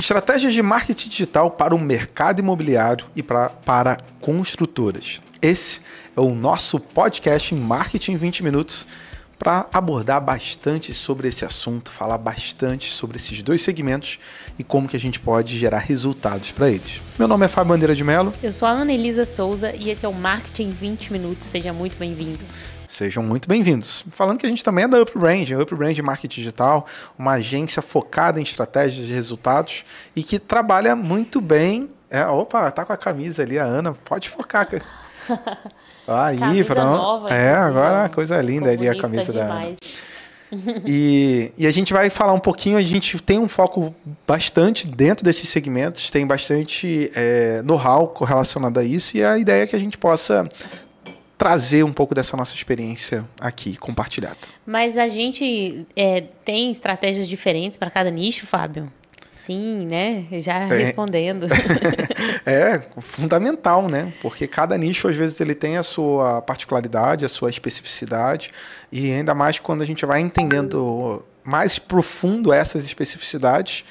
Estratégias de marketing digital para o mercado imobiliário e para construtoras. Esse é o nosso podcast em Marketing em 20 Minutos para abordar bastante sobre esse assunto, falar bastante sobre esses dois segmentos e como que a gente pode gerar resultados para eles. Meu nome é Fábio Bandeira de Mello. Eu sou a Ana Elisa Souza e esse é o Marketing em 20 Minutos. Seja muito bem-vindo. Sejam muito bem-vindos. Falando que a gente também é da UpBrand Marketing Digital, uma agência focada em estratégias de resultados e que trabalha muito bem. Opa, tá com a camisa ali, a Ana, pode focar. Aí, camisa pronto. Nova, Agora a coisa linda ali, a camisa demais. da Ana. E a gente vai falar um pouquinho, a gente tem um foco bastante dentro desses segmentos, tem bastante know-how relacionado a isso, e a ideia é que a gente possa trazer um pouco dessa nossa experiência aqui, compartilhada. Mas a gente tem estratégias diferentes para cada nicho, Fábio? Sim, né? Já respondendo. É fundamental, né? Porque cada nicho, às vezes, ele tem a sua particularidade, a sua especificidade, e ainda mais quando a gente vai entendendo mais profundo essas especificidades,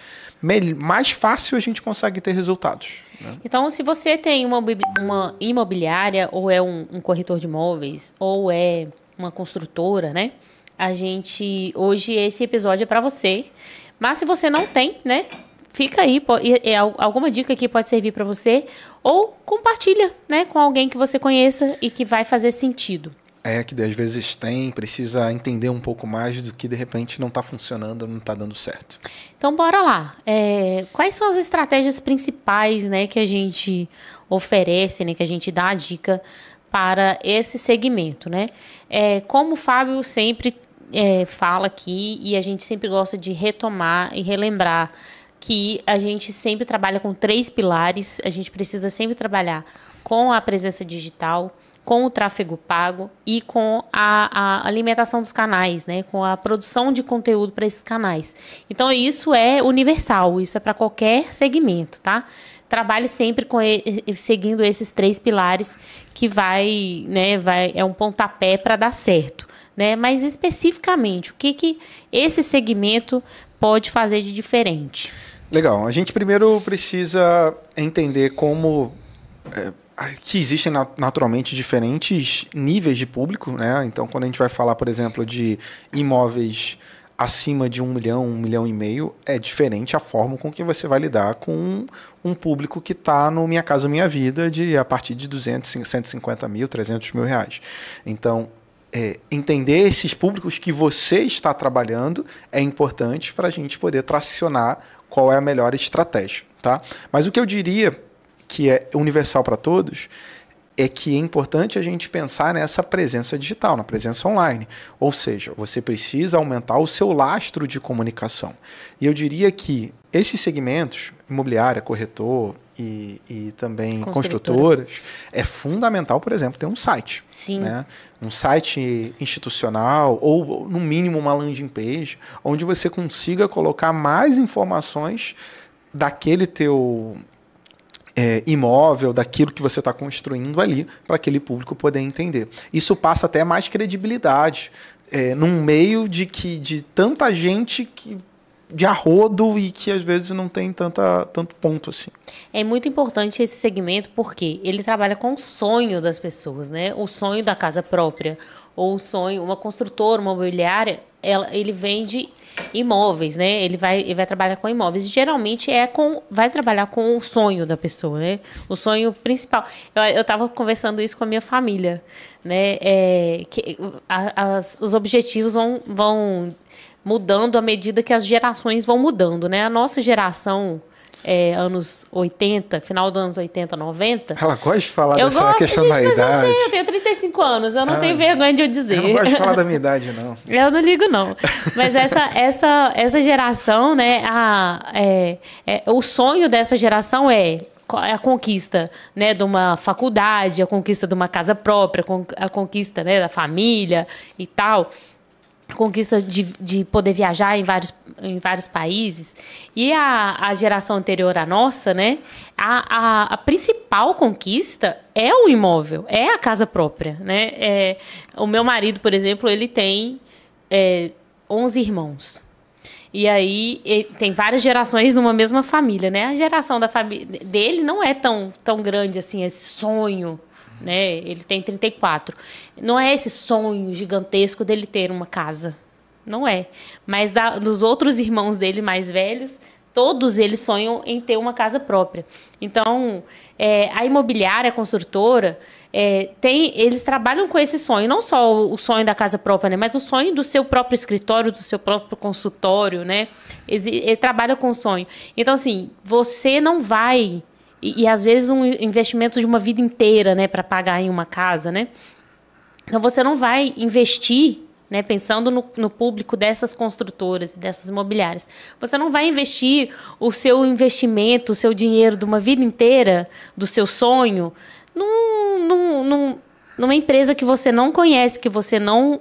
mais fácil a gente consegue ter resultados. Né? Então, se você tem uma imobiliária, ou é um corretor de imóveis, ou é uma construtora, né? Hoje esse episódio é para você. Mas se você não tem, né? Fica aí, alguma dica aqui pode servir para você, ou compartilha, né, com alguém que você conheça e que vai fazer sentido. Que às vezes precisa entender um pouco mais do que de repente não está funcionando, não está dando certo. Então, bora lá. Quais são as estratégias principais, né, que a gente oferece, né, que a gente dá a dica para esse segmento, né? Como o Fábio sempre fala aqui, e a gente sempre gosta de retomar e relembrar que a gente sempre trabalha com 3 pilares. A gente precisa sempre trabalhar com a presença digital, com o tráfego pago e com a alimentação dos canais, né? Com a produção de conteúdo para esses canais. Então, isso é universal, isso é para qualquer segmento, tá? Trabalhe sempre seguindo esses 3 pilares que é um pontapé para dar certo, né? Mas, especificamente, o que esse segmento pode fazer de diferente? Legal. A gente primeiro precisa entender como que existem naturalmente diferentes níveis de público, né? Então, quando a gente vai falar, por exemplo, de imóveis acima de 1 milhão, 1,5 milhão, é diferente a forma com que você vai lidar com um público que está no Minha Casa Minha Vida a partir de 200, 150 mil, 300 mil reais. Então, entender esses públicos que você está trabalhando é importante para a gente poder tracionar qual é a melhor estratégia, tá? Mas o que eu diria que é universal para todos é que é importante a gente pensar nessa presença digital, na presença online. Ou seja, você precisa aumentar o seu lastro de comunicação. E eu diria que esses segmentos, imobiliária, corretor e também construtoras, é fundamental, por exemplo, ter um site. Sim. Né? Um site institucional ou, no mínimo, uma landing page, onde você consiga colocar mais informações daquele teu imóvel, daquilo que você está construindo ali, para aquele público poder entender. Isso passa até mais credibilidade num meio de tanta gente de arrodo e que às vezes não tem tanto ponto assim. É muito importante esse segmento porque ele trabalha com o sonho das pessoas, né? O sonho da casa própria, ou o sonho, uma construtora, uma imobiliária, ele vende imóveis, né? Ele vai trabalhar com imóveis. E geralmente vai trabalhar com o sonho da pessoa, né? O sonho principal. Eu estava conversando isso com a minha família, né? Os objetivos vão mudando à medida que as gerações vão mudando, né? A nossa geração, anos 80, final dos anos 80, 90... Ela gosta de falar dessa questão da idade. Eu tenho 35 anos, eu não tenho vergonha de eu dizer. Eu não gosto de falar da minha idade, não. Eu não ligo, não. Mas essa geração, né? O sonho dessa geração é a conquista, né, de uma faculdade, a conquista de uma casa própria, a conquista, né, da família e tal. Conquista de poder viajar em vários países. E a geração anterior à nossa, né, a principal conquista é o imóvel, é a casa própria, né? O meu marido, por exemplo, ele tem 11 irmãos. E aí tem várias gerações numa mesma família, né? A geração da família dele não é tão grande assim, esse sonho, né? Ele tem 34. Não é esse sonho gigantesco dele ter uma casa. Não é. Mas dos outros irmãos dele mais velhos, todos eles sonham em ter uma casa própria. Então, a imobiliária, a construtora, eles trabalham com esse sonho. Não só o sonho da casa própria, né? Mas o sonho do seu próprio escritório, do seu próprio consultório, né? Ele trabalha com o sonho. Então, assim, você não vai... E às vezes um investimento de uma vida inteira, né? Para pagar em uma casa, né? Então, você não vai investir... Né, pensando no público dessas construtoras e dessas imobiliárias. Você não vai investir o seu investimento, o seu dinheiro de uma vida inteira, do seu sonho, numa empresa que você não conhece, que você não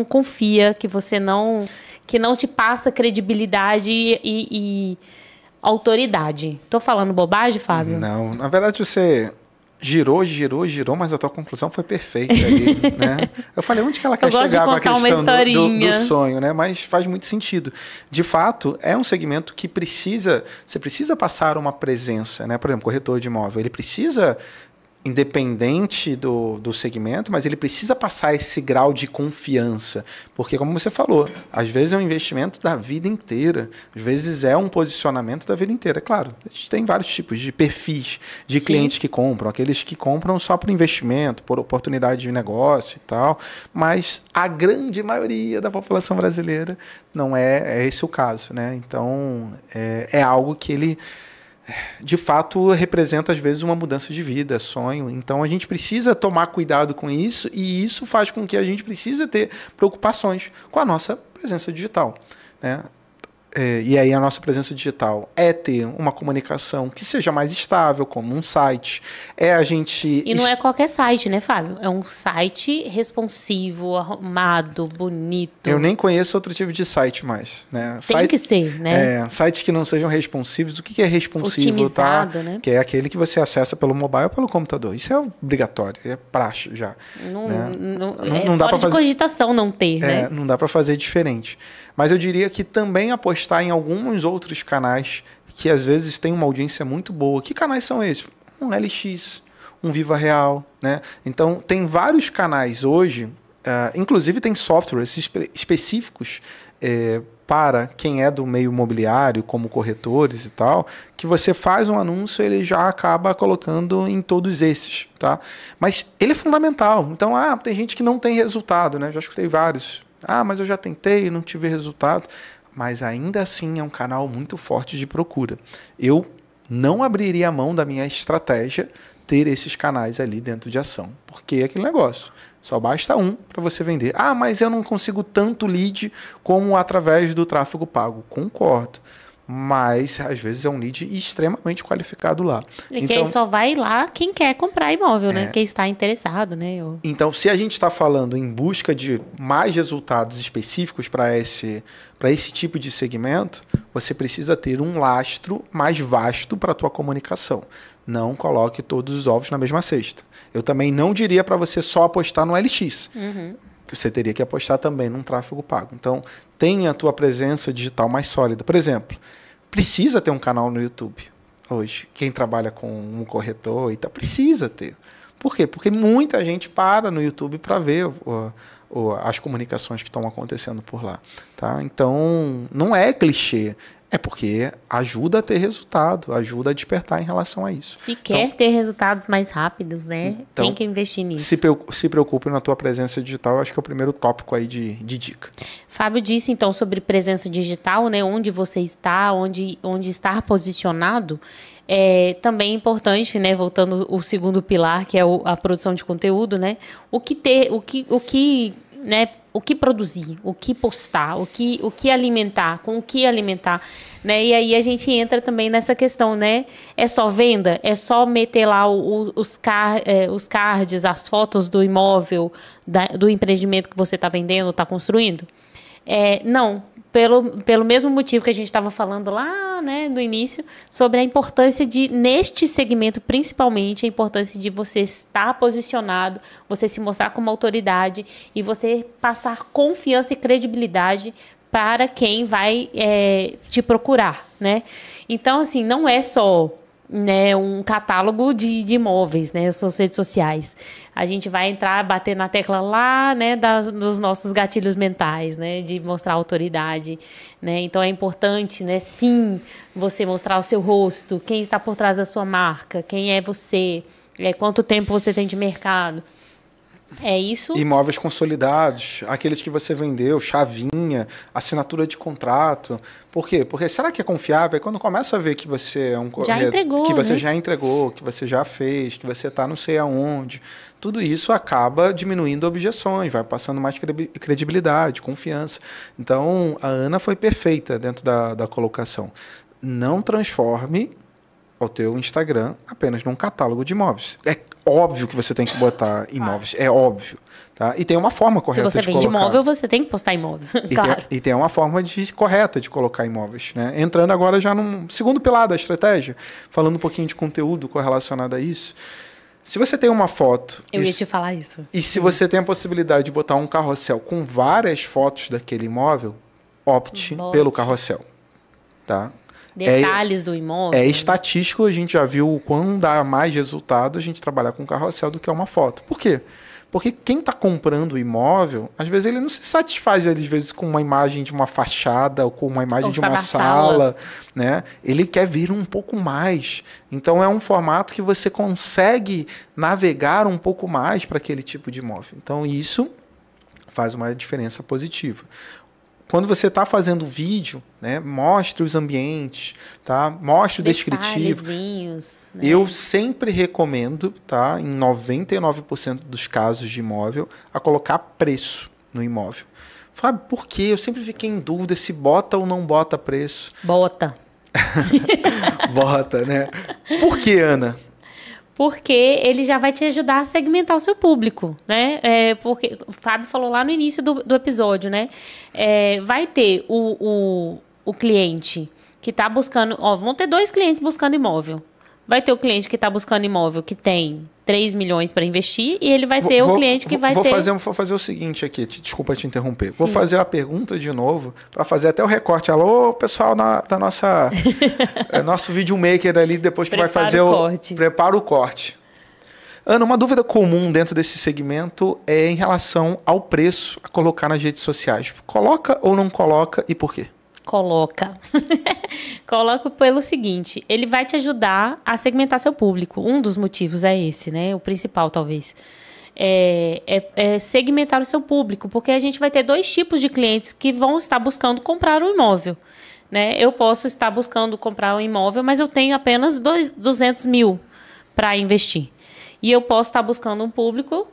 confia, que não te passa credibilidade e autoridade. Estou falando bobagem, Fábio? Não, na verdade você... Girou, mas a tua conclusão foi perfeita ali, né? Eu falei, onde que ela quer chegar com a questão do sonho, né? Mas faz muito sentido. De fato, é um segmento que você precisa passar uma presença, né? Por exemplo, corretor de imóvel, ele precisa, independente do segmento, mas ele precisa passar esse grau de confiança, porque como você falou, às vezes é um investimento da vida inteira, às vezes é um posicionamento da vida inteira. Claro, a gente tem vários tipos de perfis de clientes que compram, aqueles que compram só por investimento, por oportunidade de negócio e tal, mas a grande maioria da população brasileira não é esse o caso, né? Então, é algo que ele de fato representa às vezes uma mudança de vida, sonho. Então a gente precisa tomar cuidado com isso e isso faz com que a gente precise ter preocupações com a nossa presença digital, né? E aí a nossa presença digital é ter uma comunicação que seja mais estável, como um site. E não é qualquer site, né, Fábio? É um site responsivo, arrumado, bonito. Eu nem conheço outro tipo de site mais, né? Tem que ser, né? Sites que não sejam responsivos. O que é responsivo? Otimizado, tá? Né? Que é aquele que você acessa pelo mobile ou pelo computador. Isso é obrigatório, é praxe já. Não dá para fazer cogitação não ter, né? Não dá para fazer diferente. Mas eu diria que também apostar em alguns outros canais que às vezes têm uma audiência muito boa. Que canais são esses? Um LX, um Viva Real, né? Então, tem vários canais hoje, inclusive tem softwares específicos para quem é do meio imobiliário, como corretores e tal, que você faz um anúncio, ele já acaba colocando em todos esses, tá? Mas ele é fundamental. Então, tem gente que não tem resultado, né? Já escutei vários. Mas eu já tentei e não tive resultado. Mas ainda assim é um canal muito forte de procura. Eu não abriria a mão da minha estratégia ter esses canais ali dentro de ação. Porque é aquele negócio. Só basta um para você vender. Mas eu não consigo tanto lead como através do tráfego pago. Concordo. Mas, às vezes, é um lead extremamente qualificado lá. E quem só vai lá quem quer comprar imóvel, né? Quem está interessado, né? Então, se a gente está falando em busca de mais resultados específicos para esse tipo de segmento, você precisa ter um lastro mais vasto para a tua comunicação. Não coloque todos os ovos na mesma cesta. Eu também não diria para você só apostar no LX. Uhum. Você teria que apostar também num tráfego pago. Então, tenha a tua presença digital mais sólida. Por exemplo, precisa ter um canal no YouTube hoje. Quem trabalha com um corretor e tal, precisa ter. Por quê? Porque muita gente para no YouTube para ver as comunicações que estão acontecendo por lá. Tá? Então, não é clichê. É porque ajuda a ter resultado, ajuda a despertar em relação a isso. Se quer ter resultados mais rápidos, né? Então, tem que investir nisso. Se preocupe na tua presença digital, eu acho que é o primeiro tópico aí de dica. Fábio disse, então, sobre presença digital, né? Onde você está, onde estar posicionado. Também é importante, né? Voltando ao segundo pilar, que é a produção de conteúdo, né? O que produzir, o que postar, o que alimentar, com o que alimentar, né? E aí a gente entra também nessa questão, né? É só venda? É só meter lá os cards, as fotos do imóvel, do empreendimento que você está vendendo, está construindo? Não. Pelo mesmo motivo que a gente estava falando lá, né, no início, sobre a importância neste segmento, principalmente, a importância de você estar posicionado, você se mostrar como autoridade e você passar confiança e credibilidade para quem vai te procurar, né? Então, assim, não é só, né, um catálogo de imóveis, né, suas redes sociais. A gente vai entrar, bater na tecla lá, né, dos nossos gatilhos mentais, né, de mostrar autoridade, né. Então é importante, né, sim, você mostrar o seu rosto, quem está por trás da sua marca, quem é você, quanto tempo você tem de mercado. É isso. Imóveis consolidados, aqueles que você vendeu, chavinha, assinatura de contrato. Por quê? Porque será que é confiável? Aí quando começa a ver que você é um já entregou, que você né? já entregou, que você já fez, que você está não sei aonde, tudo isso acaba diminuindo objeções, vai passando mais credibilidade, confiança. Então, a Ana foi perfeita dentro da colocação. Não transforme o teu Instagram apenas num catálogo de imóveis. É óbvio que você tem que botar imóveis, é óbvio. Tá? E tem uma forma correta de colocar. Se você vende imóvel, você tem que postar imóvel, claro. E tem uma forma correta de colocar imóveis. Né? Entrando agora já num segundo pilar da estratégia, falando um pouquinho de conteúdo correlacionado a isso. Se você tem uma foto... Eu ia te falar isso. E se você tem a possibilidade de botar um carrossel com várias fotos daquele imóvel, opte pelo carrossel. Tá? Detalhes do imóvel. É estatístico, a gente já viu o quão dá mais resultado a gente trabalhar com carrossel do que uma foto. Por quê? Porque quem está comprando o imóvel, às vezes ele não se satisfaz, às vezes, com uma imagem de uma fachada ou com uma imagem de uma sala, né? Ele quer ver um pouco mais. Então é um formato que você consegue navegar um pouco mais para aquele tipo de imóvel. Então isso faz uma diferença positiva. Quando você está fazendo vídeo, né, mostre os ambientes, tá? Mostre o descritivo. Né? Eu sempre recomendo, tá, em 99% dos casos de imóvel, a colocar preço no imóvel. Fábio, por quê? Eu sempre fiquei em dúvida se bota ou não bota preço. Bota. Bota, né? Por que, Ana? Porque ele já vai te ajudar a segmentar o seu público, né? Porque o Fábio falou lá no início do episódio, né? Vai ter o cliente que está buscando... vão ter 2 clientes buscando imóvel. Vai ter o cliente que está buscando imóvel que tem 3 milhões para investir e ele vai ter o cliente que vai ter... Vou fazer o seguinte aqui, desculpa te interromper. Sim. Vou fazer a pergunta de novo para fazer até o recorte. Alô, pessoal da nossa... nosso videomaker ali, depois que vai fazer o... Prepara o corte. Ana, uma dúvida comum dentro desse segmento é em relação ao preço a colocar nas redes sociais. Coloca ou não coloca e por quê? Coloca. Coloca pelo seguinte, ele vai te ajudar a segmentar seu público. Um dos motivos é esse, né? O principal, talvez. É segmentar o seu público, porque a gente vai ter 2 tipos de clientes que vão estar buscando comprar um imóvel. Né? Eu posso estar buscando comprar um imóvel, mas eu tenho apenas 200 mil para investir. E eu posso estar buscando um público,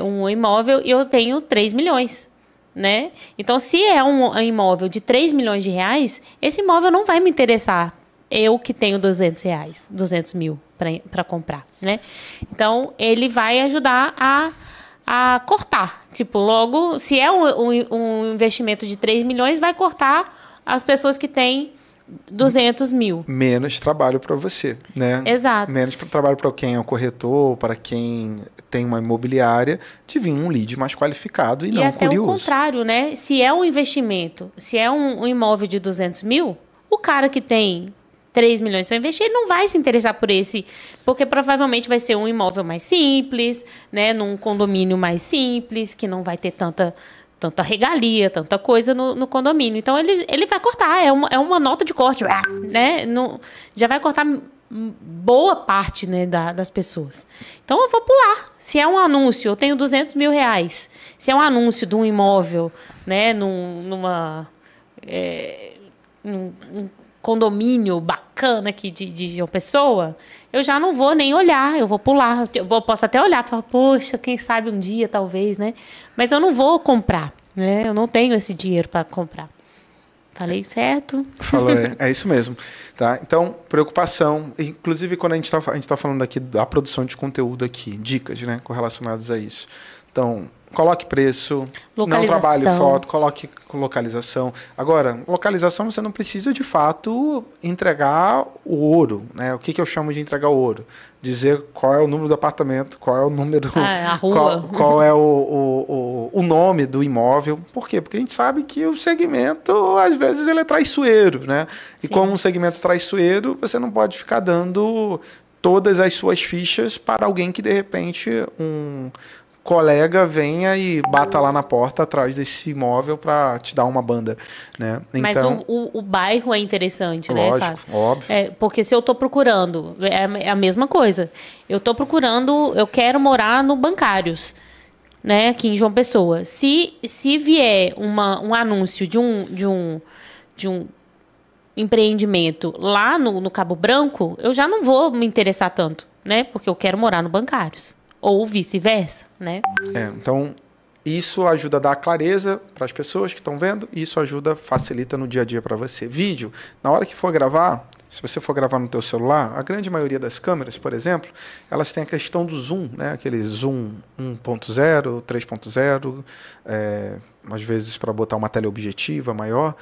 um imóvel, e eu tenho 3 milhões. Né? Então, se é um imóvel de 3 milhões de reais, esse imóvel não vai me interessar. Eu que tenho 200 mil para comprar. Né? Então, ele vai ajudar a cortar. Tipo, logo, se é um investimento de 3 milhões, vai cortar as pessoas que têm 200 mil. Menos trabalho para você, né? Exato. Menos trabalho para quem é o corretor, para quem tem uma imobiliária, de vir um lead mais qualificado e não curioso. E até o contrário, né? Se é um investimento, se é um imóvel de 200 mil, o cara que tem 3 milhões para investir, ele não vai se interessar por esse, porque provavelmente vai ser um imóvel mais simples, né? Num condomínio mais simples, que não vai ter tanta regalia, tanta coisa no condomínio. Então, ele vai cortar, é uma nota de corte, né? Já vai cortar boa parte, né, das pessoas. Então, eu vou pular. Se é um anúncio, eu tenho 200 mil reais. Se é um anúncio de um imóvel, né, num condomínio bacana aqui de uma pessoa, eu já não vou nem olhar, eu vou pular. Eu posso até olhar e falar, poxa, quem sabe um dia, talvez, né? Mas eu não vou comprar, né? Eu não tenho esse dinheiro para comprar. Falei certo? Falou, é isso mesmo. Tá? Então, preocupação. Inclusive, quando a gente tá falando aqui da produção de conteúdo aqui, dicas, né, correlacionadas a isso. Então, coloque preço, não trabalhe foto, coloque localização. Agora, localização você não precisa de fato entregar o ouro, né? O que eu chamo de entregar o ouro? Dizer qual é o número do apartamento, qual é o número, a rua. qual é o nome do imóvel. Por quê? Porque a gente sabe que o segmento, às vezes, ele é traiçoeiro, né? E como um segmento traiçoeiro, você não pode ficar dando todas as suas fichas para alguém que, de repente, um colega venha e bata lá na porta atrás desse imóvel para te dar uma banda, né? Mas então, o bairro é interessante, lógico, né, Fábio? Óbvio. Porque se eu estou procurando, é a mesma coisa. Eu estou procurando, eu quero morar no Bancários, né, aqui em João Pessoa. Se vier um anúncio de um empreendimento lá no Cabo Branco, eu já não vou me interessar tanto, né? Porque eu quero morar no Bancários. Ou vice-versa, né? Então, isso ajuda a dar clareza para as pessoas que estão vendo, e isso facilita no dia a dia para você. Vídeo, na hora que for gravar, se você for gravar no teu celular, a grande maioria das câmeras, por exemplo, elas têm a questão do zoom, né? Aquele zoom 1.0, 3.0, às vezes para botar uma teleobjetiva maior.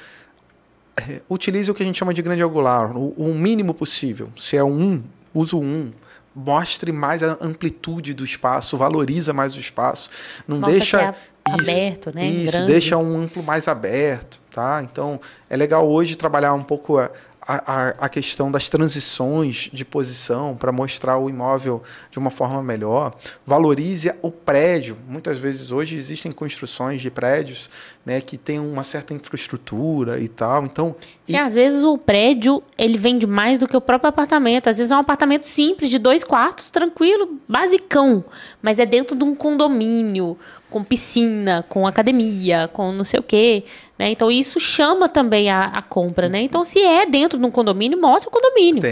Utilize o que a gente chama de grande angular, o mínimo possível. Se é um 1, usa o 1. Mostre mais a amplitude do espaço, valoriza mais o espaço. Não Mostra deixa que é aberto, né? Isso, grande. Deixa um amplo mais aberto, tá? Então, é legal hoje trabalhar um pouco a questão das transições de posição para mostrar o imóvel de uma forma melhor. Valorize o prédio. Muitas vezes hoje existem construções de prédios, né, que têm uma certa infraestrutura e tal. Então, Sim, às vezes o prédio ele vende mais do que o próprio apartamento. Às vezes é um apartamento simples, de 2 quartos, tranquilo, basicão. Mas é dentro de um condomínio, com piscina, com academia, com não sei o quê. Né? Então, isso chama também a compra. Né? Então, se é dentro de um condomínio, mostra o condomínio.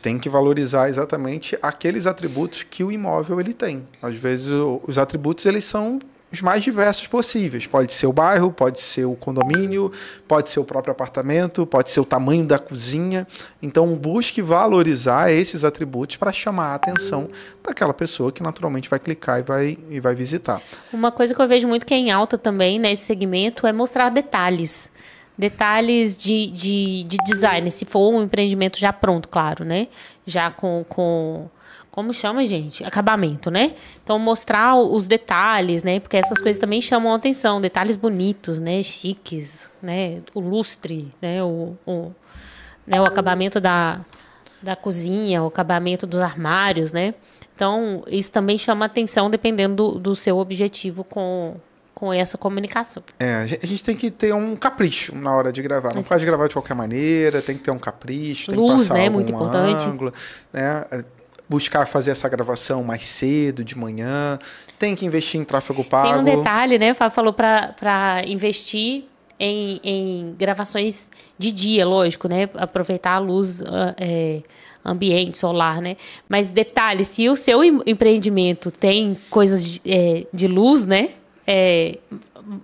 Tem que valorizar exatamente aqueles atributos que o imóvel ele tem. Às vezes, os atributos eles são os mais diversos possíveis. Pode ser o bairro, pode ser o condomínio, pode ser o próprio apartamento, pode ser o tamanho da cozinha. Então, busque valorizar esses atributos para chamar a atenção daquela pessoa que naturalmente vai clicar e vai visitar. Uma coisa que eu vejo muito que é em alta também nesse segmento é mostrar detalhes. Detalhes de design, se for um empreendimento já pronto, claro, né? Já com como chama, gente? Acabamento, né? Então, mostrar os detalhes, né? Porque essas coisas também chamam a atenção. Detalhes bonitos, né? Chiques, né? O lustre, né? O acabamento da cozinha, o acabamento dos armários, né? Então, isso também chama a atenção dependendo do seu objetivo com essa comunicação. A gente tem que ter um capricho na hora de gravar. Não pode gravar de qualquer maneira, tem que ter um capricho, tem Luz, que passar né? algum Muito importante. ângulo, né? Buscar fazer essa gravação mais cedo, de manhã. Tem que investir em tráfego pago. Tem um detalhe, né? O Fábio falou para investir em gravações de dia, lógico, né? Aproveitar a luz ambiente, solar, né? Mas detalhe, se o seu empreendimento tem coisas de luz, né?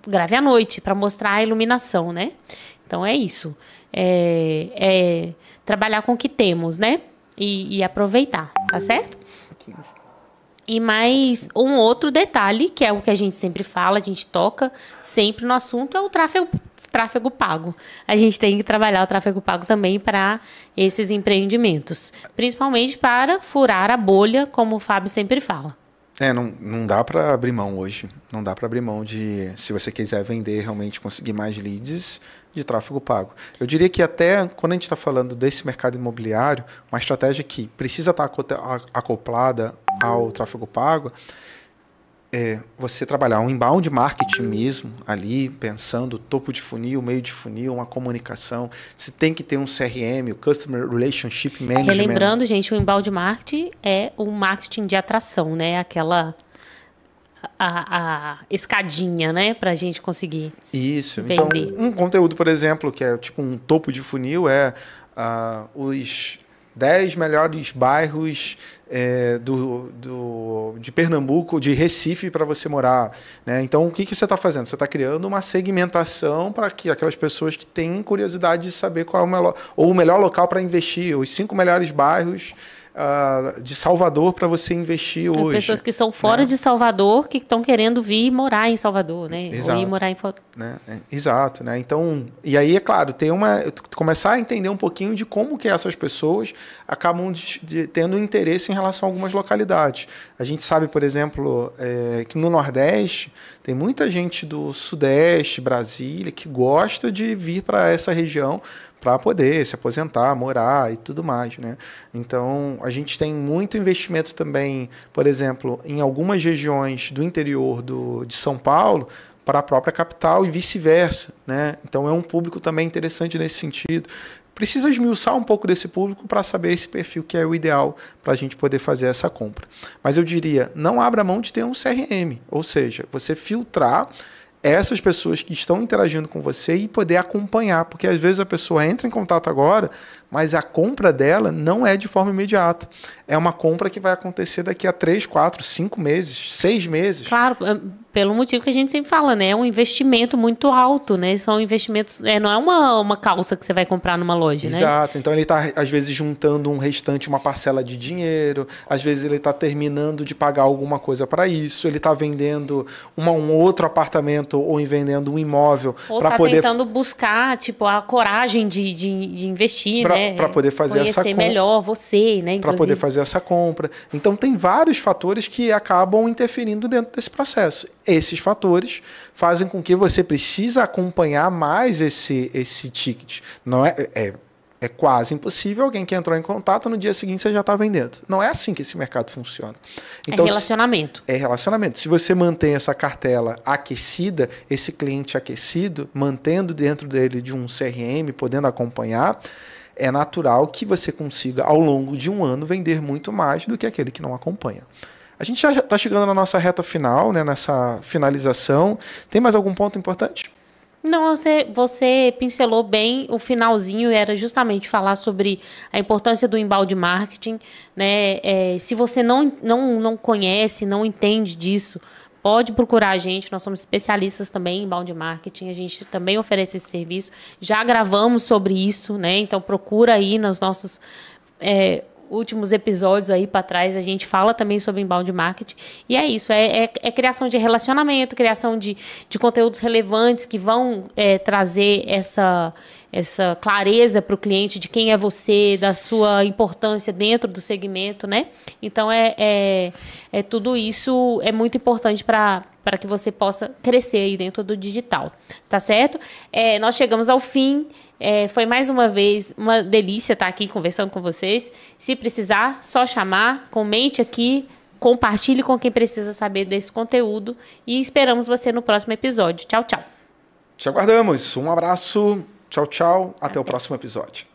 Grave à noite para mostrar a iluminação, né? Então é isso. Trabalhar com o que temos, né? E aproveitar, tá certo? E mais um outro detalhe, que é o que a gente sempre fala, a gente toca sempre no assunto, é o tráfego pago. A gente tem que trabalhar o tráfego pago também para esses empreendimentos. Principalmente para furar a bolha, como o Fábio sempre fala. Não dá para abrir mão hoje. Não dá para abrir mão de, se você quiser vender, realmente conseguir mais leads, de tráfego pago. Eu diria que até quando a gente está falando desse mercado imobiliário, uma estratégia que precisa estar acoplada ao tráfego pago é você trabalhar um inbound marketing mesmo, ali, pensando topo de funil, meio de funil, uma comunicação. Você tem que ter um CRM, o Customer Relationship Management. Relembrando, gente, o inbound marketing é o marketing de atração, né? Aquela a escadinha, né? Para a gente conseguir Isso. vender. Então, um conteúdo, por exemplo, que é tipo um topo de funil, os 10 melhores bairros de Pernambuco, de Recife, para você morar. Né? Então, o que você está fazendo? Você está criando uma segmentação para que aquelas pessoas que têm curiosidade de saber qual é o melhor local para investir, os 5 melhores bairros de Salvador para você investir hoje. Pessoas que são fora de Salvador, que estão querendo vir morar em Salvador, né? Exato. Ou ir morar em... Né? Exato, né? Então, e aí, é claro, começar a entender um pouquinho de como que essas pessoas acabam tendo interesse em relação a algumas localidades. A gente sabe, por exemplo, que no Nordeste tem muita gente do Sudeste, Brasília, que gosta de vir para essa região para poder se aposentar, morar e tudo mais, né? Então, a gente tem muito investimento também, por exemplo, em algumas regiões do interior de São Paulo, para a própria capital e vice-versa, né? Então é um público também interessante nesse sentido. Precisa esmiuçar um pouco desse público para saber esse perfil que é o ideal para a gente poder fazer essa compra. Mas eu diria, não abra mão de ter um CRM, ou seja, você filtrar essas pessoas que estão interagindo com você e poder acompanhar, porque às vezes a pessoa entra em contato agora, mas a compra dela não é de forma imediata. É uma compra que vai acontecer daqui a 3, 4, 5 meses, 6 meses. Claro, pelo motivo que a gente sempre fala, né? É um investimento muito alto, né? São investimentos... não é uma calça que você vai comprar numa loja, né? Exato. Então ele está, às vezes, juntando um restante, uma parcela de dinheiro. Às vezes ele está terminando de pagar alguma coisa para isso. Ele está vendendo um outro apartamento ou vendendo um imóvel. Ou está tentando buscar, tipo, a coragem de investir, né? Para poder fazer essa compra. Conhecer melhor você, né? Para poder fazer essa compra. Então, tem vários fatores que acabam interferindo dentro desse processo. Esses fatores fazem com que você precise acompanhar mais esse ticket. Não é quase impossível alguém que entrou em contato, no dia seguinte você já está vendendo. Não é assim que esse mercado funciona. Então, é relacionamento. É relacionamento. Se você mantém essa cartela aquecida, esse cliente aquecido, mantendo dentro dele de um CRM, podendo acompanhar, é natural que você consiga, ao longo de um ano, vender muito mais do que aquele que não acompanha. A gente já está chegando na nossa reta final, né, nessa finalização. Tem mais algum ponto importante? Não, você pincelou bem o finalzinho, era justamente falar sobre a importância do embalde marketing, né? Se você não conhece, não entende disso, pode procurar a gente, nós somos especialistas também em embalde marketing, a gente também oferece esse serviço, já gravamos sobre isso, né? Então procura aí nos nossos últimos episódios aí para trás, a gente fala também sobre embalde marketing, e é isso, é criação de relacionamento, criação de conteúdos relevantes que vão trazer essa clareza para o cliente de quem é você, da sua importância dentro do segmento, né? Então, tudo isso é muito importante para que você possa crescer aí dentro do digital, tá certo? Nós chegamos ao fim, foi mais uma vez uma delícia estar aqui conversando com vocês. Se precisar, só chamar, comente aqui, compartilhe com quem precisa saber desse conteúdo e esperamos você no próximo episódio. Tchau, tchau. Te aguardamos. Um abraço. Tchau, tchau. Até o próximo episódio.